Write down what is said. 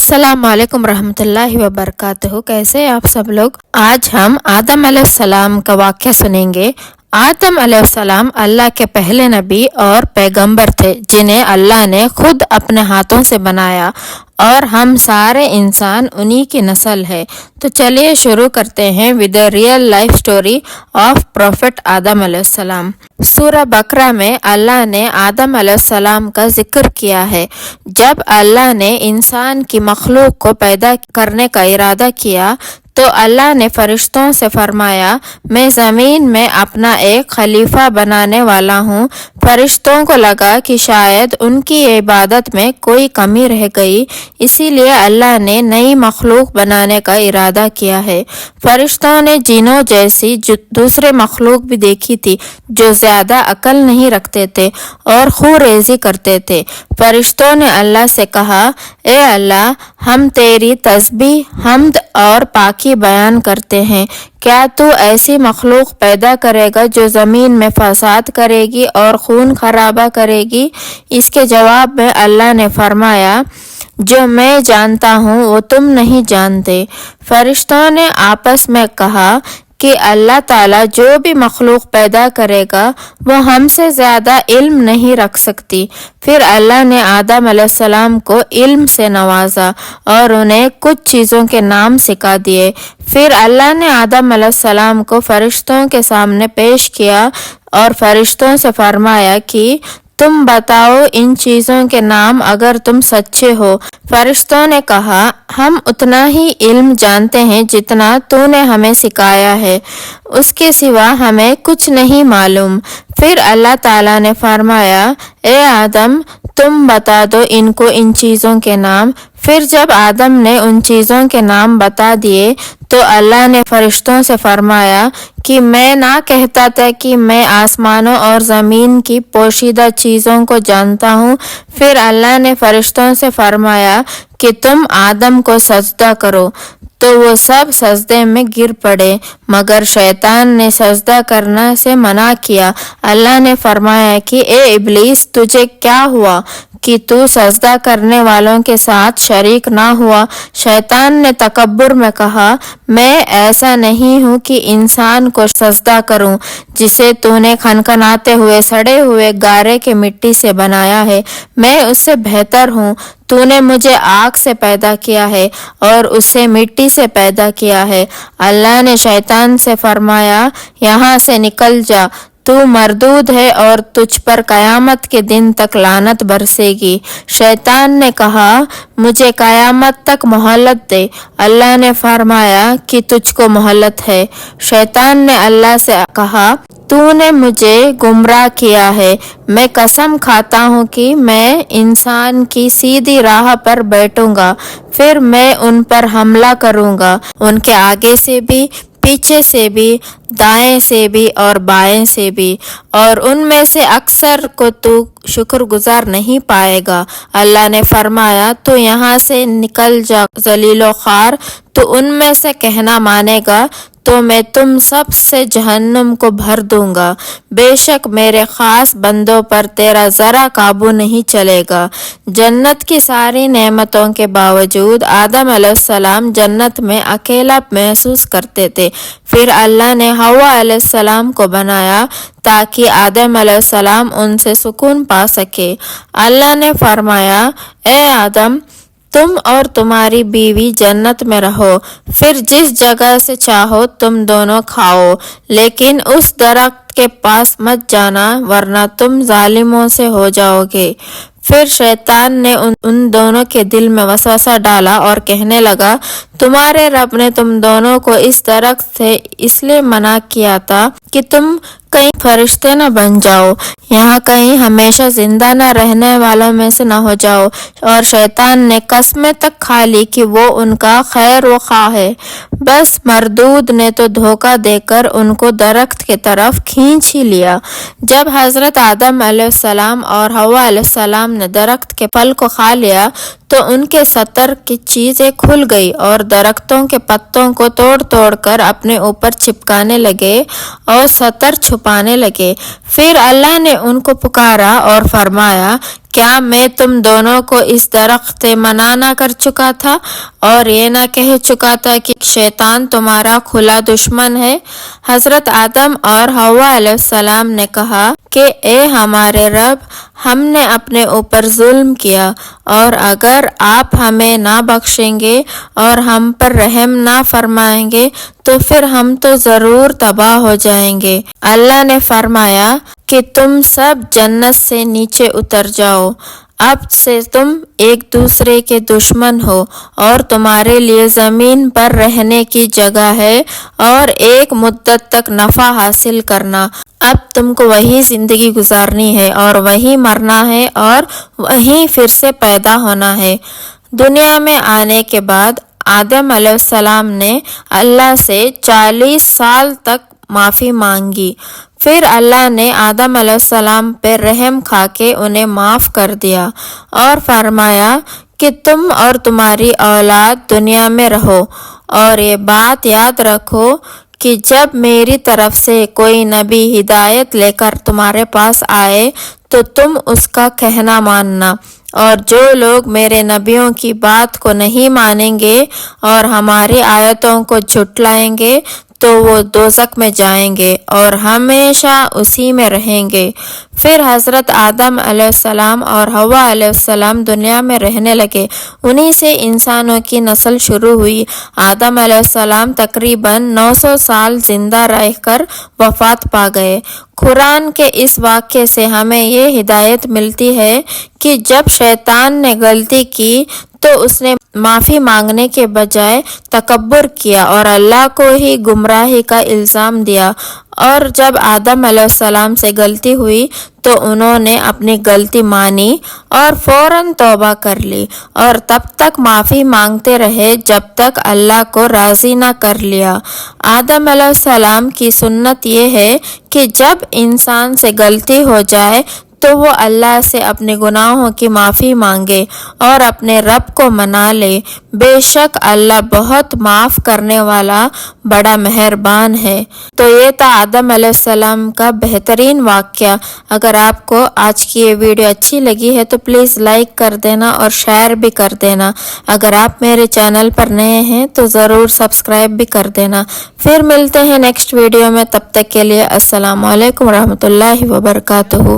السلام علیکم ورحمۃ اللہ وبرکاتہ۔ کیسے آپ سب لوگ؟ آج ہم آدم علیہ السلام کا واقعہ سنیں گے۔ آدم علیہ السلام اللہ کے پہلے نبی اور پیغمبر تھے جنہیں اللہ نے خود اپنے ہاتھوں سے بنایا، اور ہم سارے انسان انہی کی نسل ہے۔ تو چلیے شروع کرتے ہیں with the real life story of Prophet آدم علیہ السلام۔ سورہ بقرہ میں اللہ نے آدم علیہ السلام کا ذکر کیا ہے۔ جب اللہ نے انسان کی مخلوق کو پیدا کرنے کا ارادہ کیا تو اللہ نے فرشتوں سے فرمایا، میں زمین میں اپنا ایک خلیفہ بنانے والا ہوں۔ فرشتوں کو لگا کہ شاید ان کی عبادت میں کوئی کمی رہ گئی، اسی لیے اللہ نے نئی مخلوق بنانے کا ارادہ کیا ہے۔ فرشتوں نے جنوں جیسی دوسرے مخلوق بھی دیکھی تھی جو زیادہ عقل نہیں رکھتے تھے اور خون ریزی کرتے تھے۔ فرشتوں نے اللہ سے کہا، اے اللہ، ہم تیری تسبیح، حمد اور پاکی بیان کرتے ہیں۔ کیا تو ایسی مخلوق پیدا کرے گا جو زمین میں فساد کرے گی اور خون خرابہ کرے گی؟ اس کے جواب میں اللہ نے فرمایا، جو میں جانتا ہوں وہ تم نہیں جانتے۔ فرشتوں نے آپس میں کہا کہ اللہ تعالیٰ جو بھی مخلوق پیدا کرے گا وہ ہم سے زیادہ علم نہیں رکھ سکتی۔ پھر اللہ نے آدم علیہ السلام کو علم سے نوازا اور انہیں کچھ چیزوں کے نام سکھا دیے۔ پھر اللہ نے آدم علیہ السلام کو فرشتوں کے سامنے پیش کیا اور فرشتوں سے فرمایا کہ تم بتاؤ ان چیزوں کے نام اگر تم سچے ہو۔ فرشتوں نے کہا، ہم اتنا ہی علم جانتے ہیں جتنا تو نے ہمیں سکھایا ہے، اس کے سوا ہمیں کچھ نہیں معلوم۔ پھر اللہ تعالیٰ نے فرمایا، اے آدم، تم بتا دو ان کو ان چیزوں کے نام۔ پھر جب آدم نے ان چیزوں کے نام بتا دیے تو اللہ نے فرشتوں سے فرمایا کہ میں نہ کہتا تھا کہ میں آسمانوں اور زمین کی پوشیدہ چیزوں کو جانتا ہوں۔ پھر اللہ نے فرشتوں سے فرمایا کہ تم آدم کو سجدہ کرو، تو وہ سب سجدے میں گر پڑے مگر شیطان نے سجدہ کرنا سے منع کیا۔ اللہ نے فرمایا کہ اے ابلیس، تجھے کیا ہوا کہ تو سجدہ کرنے والوں کے ساتھ شریک نہ ہوا؟ شیطان نے تکبر میں کہا، میں ایسا نہیں ہوں کہ انسان کو سجدہ کروں جسے تو نے کھنکھناتے ہوئے سڑے ہوئے گارے کے مٹی سے بنایا ہے، میں اس سے بہتر ہوں۔ تو نے مجھے آگ سے پیدا کیا ہے اور اسے مٹی سے پیدا کیا ہے۔ اللہ نے شیطان سے فرمایا، یہاں سے نکل جا، تو مردود ہے اور تجھ پر قیامت کے دن تک لعنت برسے گی۔ شیطان نے کہا، مجھے قیامت تک مہلت دے۔ اللہ نے فرمایا کہ تجھ کو مہلت ہے۔ شیطان نے اللہ سے کہا، تو نے مجھے گمراہ کیا ہے، میں قسم کھاتا ہوں کہ میں انسان کی سیدھی راہ پر بیٹھوں گا، پھر میں ان پر حملہ کروں گا، ان کے آگے سے بھی، پیچھے سے بھی، دائیں سے بھی اور بائیں سے بھی، اور ان میں سے اکثر کو تو شکر گزار نہیں پائے گا۔ اللہ نے فرمایا، تو یہاں سے نکل جا ذلیل و خوار۔ تو ان میں سے کہنا مانے گا تو میں تم سب سے جہنم کو بھر دوں گا، بے شک میرے خاص بندوں پر تیرا ذرا قابو نہیں چلے گا۔ جنت کی ساری نعمتوں کے باوجود آدم علیہ السلام جنت میں اکیلا محسوس کرتے تھے۔ پھر اللہ نے حوا علیہ السلام کو بنایا تاکہ آدم علیہ السلام ان سے سکون پا سکے۔ اللہ نے فرمایا، اے آدم، تم اور تمہاری بیوی جنت میں رہو، پھر جس جگہ سے چاہو تم دونوں کھاؤ، لیکن اس درخت کے پاس مت جانا ورنہ تم ظالموں سے ہو جاؤ گے۔ پھر شیطان نے ان دونوں کے دل میں وسوسہ ڈالا اور کہنے لگا، تمہارے رب نے تم دونوں کو اس درخت سے اس لیے منع کیا تھا کہ تم کہیں فرشتے نہ بن جاؤ، یہاں کہیں ہمیشہ زندہ نہ رہنے والوں میں سے نہ ہو جاؤ۔ اور شیطان نے قسمیں تک کھا لی کہ وہ ان کا خیر و خواہ ہے، بس مردود نے تو دھوکہ دے کر ان کو درخت کی طرف کھینچ ہی لیا۔ جب حضرت آدم علیہ السلام اور حوا علیہ السلام نے درخت کے پھل کو کھا لیا تو ان کے سطر کی چیزیں کھل گئی اور درختوں کے پتوں کو توڑ توڑ کر اپنے اوپر چپکانے لگے اور سطر چھپانے لگے۔ پھر اللہ نے ان کو پکارا اور فرمایا، کیا میں تم دونوں کو اس درخت سے منع نہ کر چکا تھا اور یہ نہ کہہ چکا تھا کہ شیطان تمہارا کھلا دشمن ہے؟ حضرت آدم اور حوا علیہ السلام نے کہا کہ اے ہمارے رب، ہم نے اپنے اوپر ظلم کیا، اور اگر آپ ہمیں نہ بخشیں گے اور ہم پر رحم نہ فرمائیں گے تو پھر ہم تو ضرور تباہ ہو جائیں گے۔ اللہ نے فرمایا کہ تم سب جنت سے نیچے اتر جاؤ، اب سے تم ایک دوسرے کے دشمن ہو اور تمہارے لیے زمین پر رہنے کی جگہ ہے اور ایک مدت تک نفع حاصل کرنا۔ اب تم کو وہی زندگی گزارنی ہے اور وہی مرنا ہے اور وہیں پھر سے پیدا ہونا ہے۔ دنیا میں آنے کے بعد آدم علیہ السلام نے اللہ سے 40 سال تک معافی مانگی۔ پھر اللہ نے آدم علیہ السلام پہ رحم کھا کے انہیں معاف کر دیا اور فرمایا کہ تم اور تمہاری اولاد دنیا میں رہو، اور یہ بات یاد رکھو کہ جب میری طرف سے کوئی نبی ہدایت لے کر تمہارے پاس آئے تو تم اس کا کہنا ماننا، اور جو لوگ میرے نبیوں کی بات کو نہیں مانیں گے اور ہماری آیتوں کو جھٹلائیں گے تو وہ دوزخ میں جائیں گے اور ہمیشہ اسی میں رہیں گے۔ پھر حضرت آدم علیہ السلام اور حوا علیہ السلام دنیا میں رہنے لگے، انہی سے انسانوں کی نسل شروع ہوئی۔ آدم علیہ السلام تقریباً 900 سال زندہ رہ کر وفات پا گئے۔ قرآن کے اس واقعے سے ہمیں یہ ہدایت ملتی ہے کہ جب شیطان نے غلطی کی تو اس نے معافی مانگنے کے بجائے تکبر کیا اور اللہ کو ہی گمراہی کا الزام دیا، اور جب آدم علیہ السلام سے غلطی ہوئی تو انہوں نے اپنی غلطی مانی اور فوراً توبہ کر لی، اور تب تک معافی مانگتے رہے جب تک اللہ کو راضی نہ کر لیا۔ آدم علیہ السلام کی سنت یہ ہے کہ جب انسان سے غلطی ہو جائے تو وہ اللہ سے اپنے گناہوں کی معافی مانگے اور اپنے رب کو منا لے۔ بے شک اللہ بہت معاف کرنے والا بڑا مہربان ہے۔ تو یہ تھا آدم علیہ السلام کا بہترین واقعہ۔ اگر آپ کو آج کی یہ ویڈیو اچھی لگی ہے تو پلیز لائک کر دینا اور شیئر بھی کر دینا۔ اگر آپ میرے چینل پر نئے ہیں تو ضرور سبسکرائب بھی کر دینا۔ پھر ملتے ہیں نیکسٹ ویڈیو میں، تب تک کے لیے السلام علیکم ورحمۃ اللہ وبرکاتہ۔